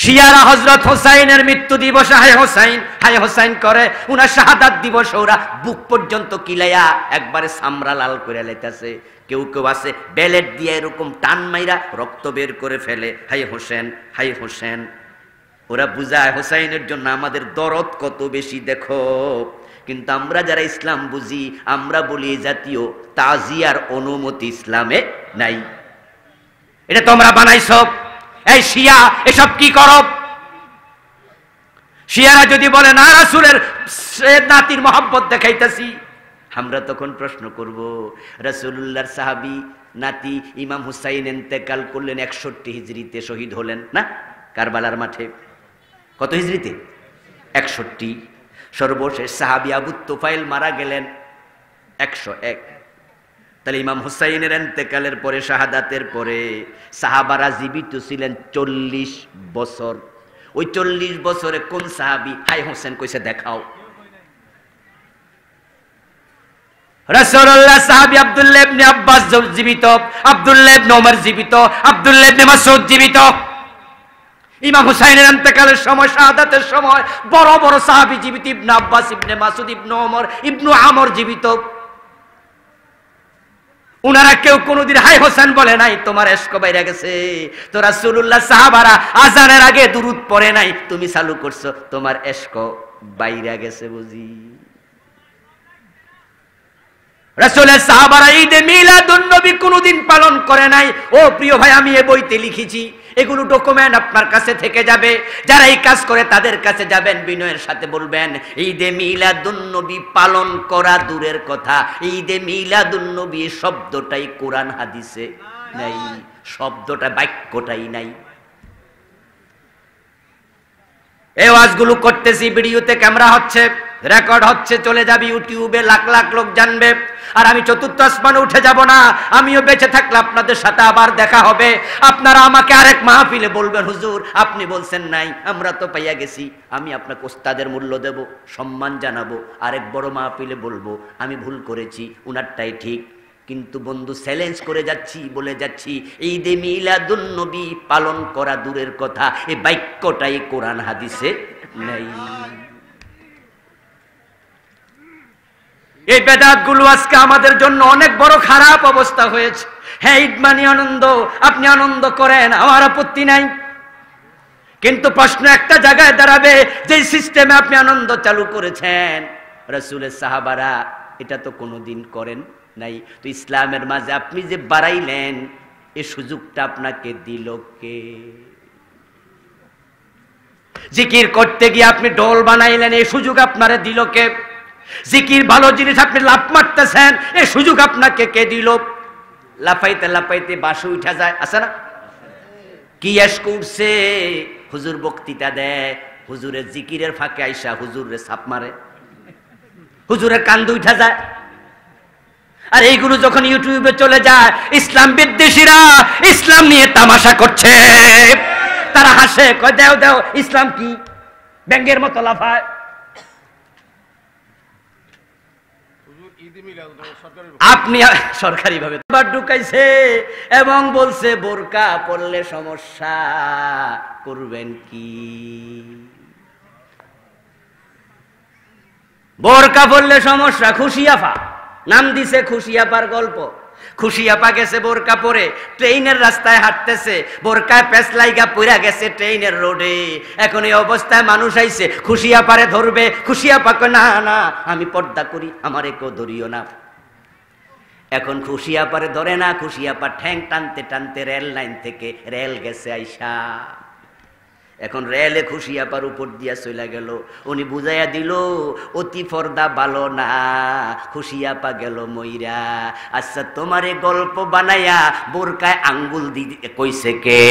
শিয়ারা হযরত হোসাইনের মৃত্যু দিবসে হায় হোসাইন করে, উনার শাহাদাত দিবসে ওরা বুক পর্যন্ত কিলাইয়া একবারে সামরা লাল করে লাইতাছে। কেউ কেউ আছে বেলেট দিয়ে এরকম টান মাইরা রক্ত বের করে ফেলে, হায় হোসেন হায় হোসেন। ওরা বুঝায় হোসাইনের জন্য আমাদের দরদ কত বেশি দেখো। কিন্তু আমরা যারা ইসলাম বুঝি আমরা বলি এই জাতীয় তাজিয়ার অনুমতি ইসলামে নাই। এটা তোমরা বানাইছো। এই শিয়া এসব কি করো? শিয়ারা যদি বলে না রাসূলের নাতির মহব্বত দেখাইতেছি, আমরা তখন প্রশ্ন করব রাসূলুল্লাহর সাহাবী নাতি ইমাম হুসাইন ইন্তেকাল করলেন 61 হিজরিতে, শহীদ হলেন না কারবালার মাঠে। কত হিজরিতে? 61। সর্বশেষ সাহাবী আবু তুফাইল মারা গেলেন 101। তাহলে ইমাম হুসাইনের ইন্তেকালের পরে, শাহাদাতের পরে সাহাবারা জীবিত ছিলেন 40 বছর। ওই 40 বছরে কোন সাহাবী হায় হোসেন কইছে দেখাও? রাসূলুল্লাহ সাহাবী আব্দুল্লাহ ইবনে আব্বাস জীবিত, আব্দুল্লাহ ইবনে ওমর জীবিত, আব্দুল্লাহ ইবনে মাসউদ জীবিত। ইমাম হুসাইনের ইন্তেকালের সময়, শাহাদাতের সময় বড় বড় সাহাবী জীবিত, ইবনে আব্বাস, ইবনে মাসউদ, ইবনে ওমর, ইবনে আমর জীবিত। উনারা কেউ কোনদিন হায় হোসেন বলে নাই তোমার ইশক বাইরে গেছে। তো রাসূলুল্লাহ সাহাবারা আজানের আগে দুরূদ পড়ে নাই, তুমি চালু করছো তোমার ইশক বাইরে গেছে বুঝি। রাসূলের সাহাবারা ঈদে মিলাদুন নবী কোনদিন পালন করে নাই। ও প্রিয় ভাই, আমি এই বইতে লিখেছি, এগুলো ডকুমেন্ট আপনার কাছে থেকে যাবে। যারা এই কাজ করে তাদের কাছে যাবেন, বিনয়ের সাথে বলবেন ঈদে মিলাদুন নবী পালন করা দূরের কথা, ঈদে মিলাদুন নবী শব্দটাই কোরআন হাদিসে নাই, শব্দটা বাক্যটাই নাই। এই ওয়াজগুলো করতেছি, ভিডিওতে ক্যামেরা হচ্ছে, রেকর্ড হচ্ছে, চলে যাবে ইউটিউবে, লাখ লাখ লোক জানবে। আর আমি চতুর্থ আসমানে উঠে যাব না, আমিও বেঁচে থাকলে আপনাদের সাথে আবার দেখা হবে। আপনারা আমাকে আরেক মাহফিলে বলবেন হুজুর আপনি বলছেন নাই, আমরা তো পাইয়া গেছি। আমি আপনাকে ওস্তাদের মূল্য দেব, সম্মান জানাবো, আরেক বড় মাহফিলে বলবো আমি ভুল করেছি, উনারটাই ঠিক। কিন্তু বন্ধু চ্যালেঞ্জ করে যাচ্ছি, বলে যাচ্ছি ঈদে মিলাদুন নবী পালন করা দূরের কথা, এই বাক্যটাই কোরআন হাদিসে নেই। এই বেদাতগুলো আজকে আমাদের জন্য অনেক বড় খারাপ অবস্থা হয়েছে। হ্যাঁ, ঈদ মানে আনন্দ, আপনি আনন্দ করেন, আমার আপত্তি নাই। কিন্তু প্রশ্ন একটা জায়গায় দাঁড়াবে, যে সিস্টেমে আপনি আনন্দ চালু করেছেন রাসূলের সাহাবারা এটা তো কোনোদিন করেন নাই। তো ইসলামের মাঝে আপনি যে বাড়াইলেন, এই সুযোগটা আপনাকে দিল কে? জিকির করতে গিয়ে আপনি ঢোল বানাইলেন, এই সুযোগ আপনারে দিল কে? জিকির ভালো জিনিস আপনি লাফ মারতেছেন, এই সুযোগ আপনাকে কে দিল? লাফাইতে লাফাইতে বাসে উঠা যায়, আছে না? কি এশক উঠছে, হুজুর বক্তৃতা দেয়, হুজুরের জিকিরের ফাঁকে আইসা হুজুরের ছাপ মারে, হুজুরের কান্দে উঠা যায়। আর এইগুলো যখন ইউটিউবে চলে যায়, ইসলাম বিদ্বেষীরা ইসলাম নিয়ে তামাশা করছে, তারা হাসে, কয় দেও দেও ইসলাম কি, ব্যাঙ্গের মতো লাফায়। আপনি সরকারি ভাবে ঢুকাইছে এবং বলছে বোরকা পরলে সমস্যা, করবেন কি? বোরকা পরলে সমস্যা, খুশিয়াপা নাম দিছে, খুশিয়াপার গল্প। খুশিয়াপা গেছে বোরকা পরে, ট্রেনের রাস্তায় হাঁটতেছে, বোরকায় পেঁচ লাইগা পইরা গেছে ট্রেনের রোডে। এখন এই অবস্থায় মানুষ আইছে খুশিয়াপারে ধরবে, খুশিয়াপা কয় না না আমি পর্দা করি, আমারে কেউ ধরিও না। এখন খুশিয়াপারে ধরে না, খুশিয়াপা ঠ্যাং টানতে টানতে রেল লাইন থেকে রেল গেছে আইসা। এখন রেলে খুশিয়াপার উপর দিয়া চলে গেল, উনি বুঝাইয়া দিল অতি পর্দা ভালো না, খুশিয়াপা গেল মইরা। আচ্ছা তোমারে গল্প বানাইয়া বোরকায় আঙ্গুল দি কইছে কে?